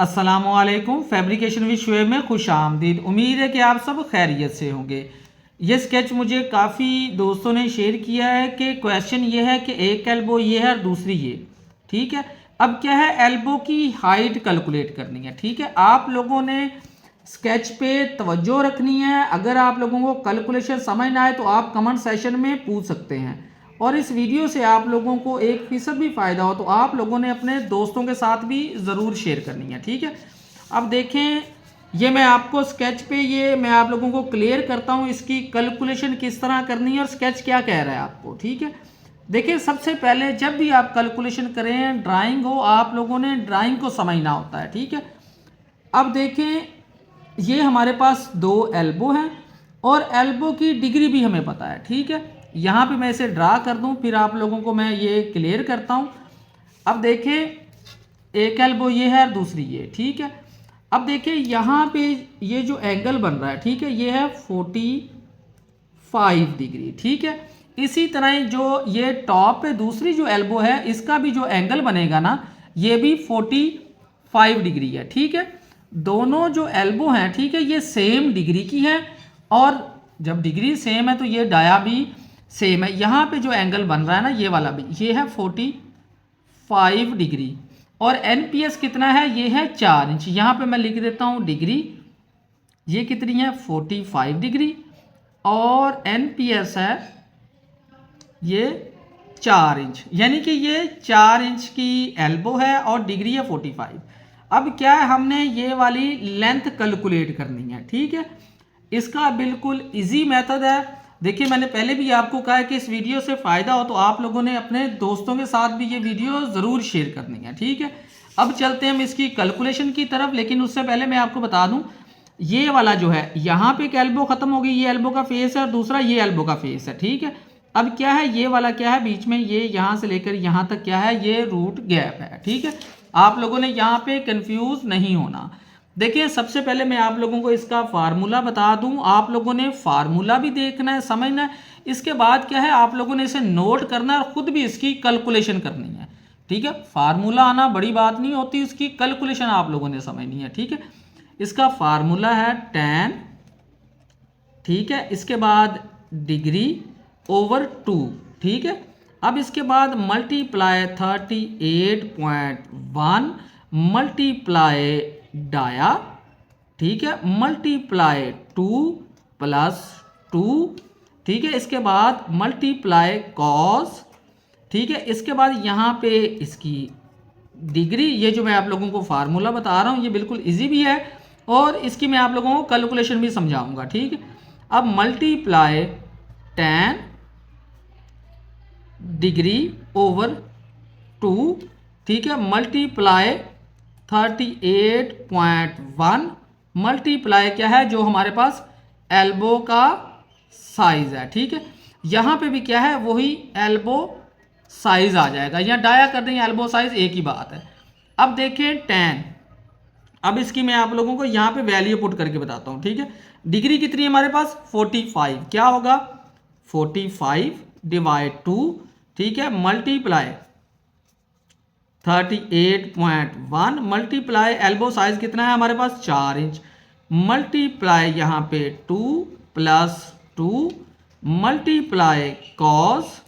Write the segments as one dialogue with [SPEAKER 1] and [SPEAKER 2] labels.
[SPEAKER 1] अस्सलामुअलैकुम। Fabrication with Shoaib में खुश आमदीद। उम्मीद है कि आप सब खैरियत से होंगे। ये स्केच मुझे काफ़ी दोस्तों ने शेयर किया है कि क्वेश्चन ये है कि एक एल्बो ये है और दूसरी ये, ठीक है। अब क्या है, एल्बो की हाइट कैलकुलेट करनी है, ठीक है। आप लोगों ने स्केच पे तवज्जो रखनी है। अगर आप लोगों को कैलकुलेशन समझ ना आए तो आप कमेंट सेशन में पूछ सकते हैं, और इस वीडियो से आप लोगों को 1% भी फ़ायदा हो तो आप लोगों ने अपने दोस्तों के साथ भी ज़रूर शेयर करनी है, ठीक है। अब देखें, ये मैं आपको स्केच पे ये मैं आप लोगों को क्लियर करता हूँ इसकी कैलकुलेशन किस तरह करनी है और स्केच क्या कह रहा है आपको, ठीक है। देखिए, सबसे पहले जब भी आप कैलकुलेशन करें, ड्राइंग हो, आप लोगों ने ड्राइंग को समझना होता है, ठीक है। अब देखें, ये हमारे पास दो एल्बो हैं और एल्बो की डिग्री भी हमें पता है, ठीक है। यहाँ पे मैं इसे ड्रा कर दूँ, फिर आप लोगों को मैं ये क्लियर करता हूँ। अब देखें, एक एल्बो ये है और दूसरी ये, ठीक है। अब देखिए, यहाँ पे ये जो एंगल बन रहा है, ठीक है, ये है 45 डिग्री, ठीक है। इसी तरह जो ये टॉप पे दूसरी जो एल्बो है, इसका भी जो एंगल बनेगा ना, ये भी 45 डिग्री है, ठीक है। दोनों जो एल्बो हैं, ठीक है, ये सेम डिग्री की है, और जब डिग्री सेम है तो ये डाया भी सेम है। यहाँ पे जो एंगल बन रहा है ना, ये वाला भी, ये है 45 डिग्री, और एनपीएस कितना है, ये है 4 इंच। यहाँ पे मैं लिख देता हूँ डिग्री, ये कितनी है 45 डिग्री, और एनपीएस है ये 4 इंच, यानी कि ये 4 इंच की एल्बो है और डिग्री है 45। अब क्या है, हमने ये वाली लेंथ कैलकुलेट करनी है, ठीक है। इसका बिल्कुल इजी मेथड है। देखिए, मैंने पहले भी आपको कहा है कि इस वीडियो से फ़ायदा हो तो आप लोगों ने अपने दोस्तों के साथ भी ये वीडियो ज़रूर शेयर करनी है, ठीक है। अब चलते हैं हम इसकी कैलकुलेशन की तरफ, लेकिन उससे पहले मैं आपको बता दूं, ये वाला जो है, यहाँ पे एक एल्बो खत्म हो गई, ये एल्बो का फेस है, और दूसरा ये एल्बो का फेस है, ठीक है। अब क्या है, ये वाला क्या है बीच में, ये यहाँ से लेकर यहाँ तक क्या है, ये रूट गैप है, ठीक है। आप लोगों ने यहाँ पे कंफ्यूज नहीं होना। देखिए, सबसे पहले मैं आप लोगों को इसका फार्मूला बता दूं, आप लोगों ने फार्मूला भी देखना है, समझना है। इसके बाद क्या है, आप लोगों ने इसे नोट करना है और खुद भी इसकी कैलकुलेशन करनी है, ठीक है। फार्मूला आना बड़ी बात नहीं होती, इसकी कैलकुलेशन आप लोगों ने समझनी है, ठीक है। इसका फार्मूला है tan, ठीक है, इसके बाद डिग्री ओवर 2, ठीक है। अब इसके बाद मल्टीप्लाई 38.1 मल्टीप्लाई डाया, ठीक है, मल्टीप्लाई 2 प्लस 2, ठीक है। इसके बाद मल्टीप्लाई कॉस, ठीक है। इसके बाद यहाँ पे इसकी डिग्री, ये जो मैं आप लोगों को फार्मूला बता रहा हूँ ये बिल्कुल इजी भी है, और इसकी मैं आप लोगों को कैलकुलेशन भी समझाऊंगा, ठीक है। अब मल्टीप्लाई tan डिग्री ओवर 2, ठीक है, मल्टीप्लाई 38.1 मल्टीप्लाई क्या है, जो हमारे पास एल्बो का साइज है, ठीक है। यहाँ पे भी क्या है, वही एल्बो साइज आ जाएगा, यहाँ डाया कर देंगे, एल्बो साइज एक ही बात है। अब देखें tan, अब इसकी मैं आप लोगों को यहाँ पे वैल्यू पुट करके बताता हूँ, ठीक है। डिग्री कितनी है हमारे पास 45, क्या होगा 45 डिवाइड 2, ठीक है, मल्टीप्लाई 38.1 मल्टीप्लाई एल्बो साइज कितना है हमारे पास 4 इंच, मल्टीप्लाई यहाँ पे 2 प्लस 2 मल्टीप्लाई कॉस,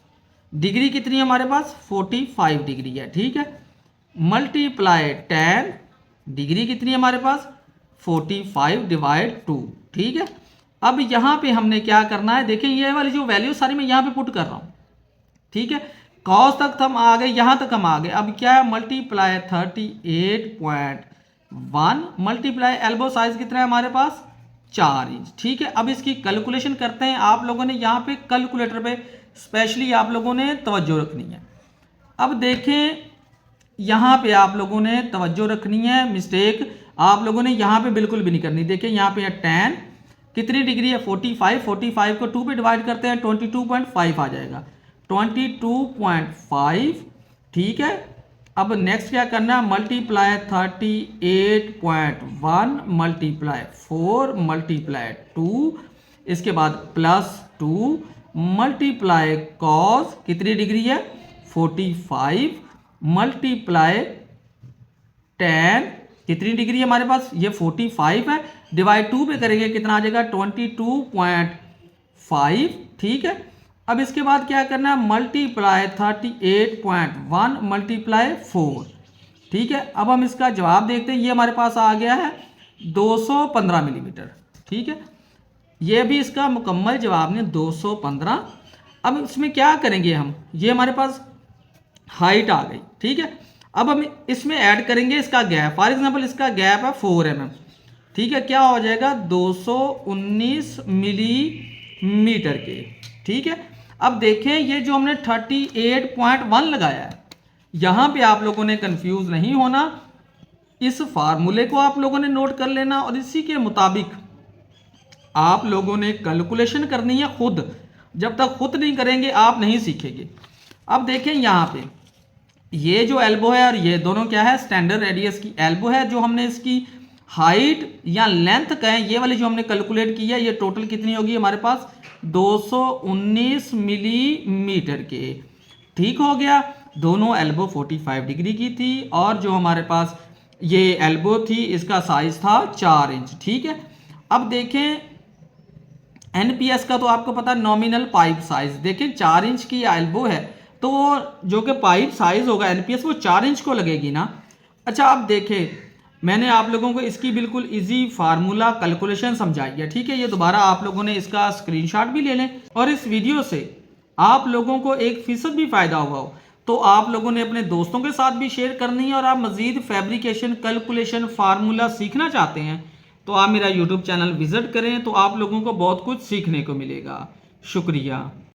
[SPEAKER 1] डिग्री कितनी है हमारे पास 45 डिग्री है, ठीक है, मल्टीप्लाई tan, डिग्री कितनी है हमारे पास 45 डिवाइड 2, ठीक है। अब यहाँ पे हमने क्या करना है, देखें ये वाली जो वैल्यू सारी मैं यहाँ पे पुट कर रहा हूँ, ठीक है। कॉस तक हम आ गए, यहाँ तक हम आ गए। अब क्या है, मल्टीप्लाई 38.1 मल्टीप्लाई एल्बो साइज कितना है हमारे पास 4 इंच, ठीक है। अब इसकी कैलकुलेशन करते हैं। आप लोगों ने यहाँ पे कैलकुलेटर पे स्पेशली आप लोगों ने तवज्जो रखनी है। अब देखें, यहाँ पे आप लोगों ने तवज्जो रखनी है, मिस्टेक आप लोगों ने यहाँ पे बिल्कुल भी नहीं करनी। देखिए, यहाँ पे tan कितनी डिग्री है 45, 45 को 2 पे डिवाइड करते हैं 22.5 आ जाएगा, 22.5, ठीक है। अब नेक्स्ट क्या करना है, मल्टीप्लाई 38.1 मल्टीप्लाई 4 मल्टीप्लाई 2, इसके बाद प्लस 2 मल्टीप्लाई कॉस कितनी डिग्री है 45 मल्टीप्लाई tan कितनी डिग्री है हमारे पास, ये 45 है, डिवाइड 2 पे करेंगे कितना आ जाएगा 22.5, ठीक है। अब इसके बाद क्या करना है, मल्टीप्लाई 38.1 मल्टीप्लाई 4, ठीक है। अब हम इसका जवाब देखते हैं, ये हमारे पास आ गया है 215 मिलीमीटर, ठीक है। ये भी इसका मुकम्मल जवाब ने 215। अब इसमें क्या करेंगे हम, ये हमारे पास हाइट आ गई, ठीक है। अब हम इसमें ऐड करेंगे इसका गैप, फॉर एग्जांपल इसका गैप है 4 mm, ठीक है। क्या हो जाएगा 219 मिलीमीटर के, ठीक है। अब देखें ये जो हमने 38.1 लगाया है, यहाँ पे आप लोगों ने कंफ्यूज नहीं होना, इस फार्मूले को आप लोगों ने नोट कर लेना और इसी के मुताबिक आप लोगों ने कैलकुलेशन करनी है खुद। जब तक खुद नहीं करेंगे आप नहीं सीखेंगे। अब देखें यहाँ पे ये जो एल्बो है और ये दोनों क्या है, स्टैंडर्ड रेडियस की एल्बो है। जो हमने इसकी हाइट या लेंथ कहें, ये वाली जो हमने कैलकुलेट की है, ये टोटल कितनी होगी हमारे पास 219 मिलीमीटर के, ठीक हो गया। दोनों एल्बो 45 डिग्री की थी और जो हमारे पास ये एल्बो थी इसका साइज था 4 इंच, ठीक है। अब देखें एनपीएस का तो आपको पता है नॉमिनल पाइप साइज, देखें 4 इंच की एल्बो है तो जो कि पाइप साइज होगा एनपीएस वो 4 इंच को लगेगी ना। अच्छा अब देखें मैंने आप लोगों को इसकी बिल्कुल इजी फार्मूला कैलकुलेशन समझाई है, ठीक है। ये दोबारा आप लोगों ने इसका स्क्रीनशॉट भी ले लें और इस वीडियो से आप लोगों को 1% भी फायदा हुआ हो तो आप लोगों ने अपने दोस्तों के साथ भी शेयर करनी है। और आप मजीद फैब्रिकेशन कैलकुलेशन फार्मूला सीखना चाहते हैं तो आप मेरा यूट्यूब चैनल विजिट करें, तो आप लोगों को बहुत कुछ सीखने को मिलेगा। शुक्रिया।